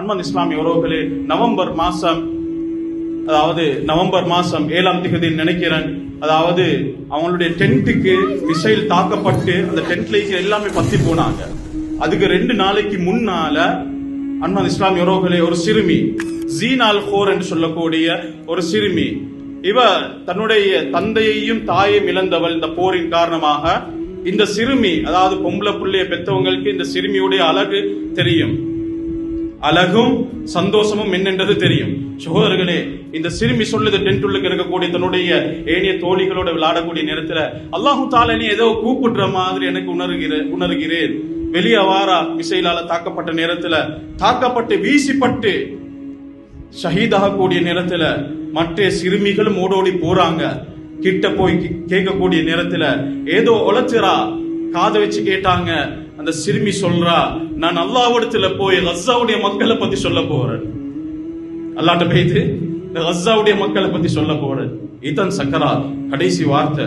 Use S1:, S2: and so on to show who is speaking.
S1: அன்பார்ந்த இஸ்லாமிய உறவுகளே, நவம்பர் மாசம் 7ஆம் தேதி நினைக்கிறேன், அதாவது அவங்களுடைய டென்ட்டுக்கு மிசைல் தாக்கப்பட்டு அந்த டென்ட்ல எல்லாமே பத்தி போனாங்க. அதுக்கு 2 நாளைக்கு முன்னால அன்பார்ந்த இஸ்லாமிய உறவுகளே, ஒரு சிறுமி ஜீன் அல் ஹோர் என்று சொல்லக்கூடிய ஒரு சிறுமி, இவ தன்னுடைய தந்தையையும் தாயையும் இழந்தவள் இந்த போரின் காரணமாக. இந்த சிறுமி, அதாவது பொம்பளை புள்ளைய பெற்றவங்களுக்கு இந்த சிறுமியுடைய அழகு தெரியும், அழகும் சந்தோஷமும் என்னென்றது தெரியும். சகோதரர்களே, இந்த சிறுமி சொல்லுது, டென்ட்டுள்ளுக்கு இருக்கக்கூடிய தன்னுடைய ஏனைய தோழிகளோட விளையாடக்கூடிய நேரத்துல, அல்லாஹு தாலா நீ ஏதோ கூப்பிடுற மாதிரி எனக்கு உணர்கிறேன். வெளியே வாரா, மிசைலால தாக்கப்பட்ட நேரத்துல, தாக்கப்பட்டு வீசிப்பட்டு ஷஹீதாக நேரத்துல மற்ற சிறுமிகளும் ஓடோடி போறாங்க. கிட்ட போய் கேட்கக்கூடிய நேரத்துல ஏதோ உழைச்சிரா காதை வச்சு கேட்டாங்க. அந்த சிறுமி சொல்றா, நான் அல்லாஹ்விடத்துல போய் கஸாவுடைய மக்களை பத்தி சொல்ல போறேன். அல்லாஹ்ட்ட போயிட்டு கஸாவுடைய மக்களை பத்தி சொல்ல போறேன். இதுதான் சக்கராத், கடைசி வார்த்தை.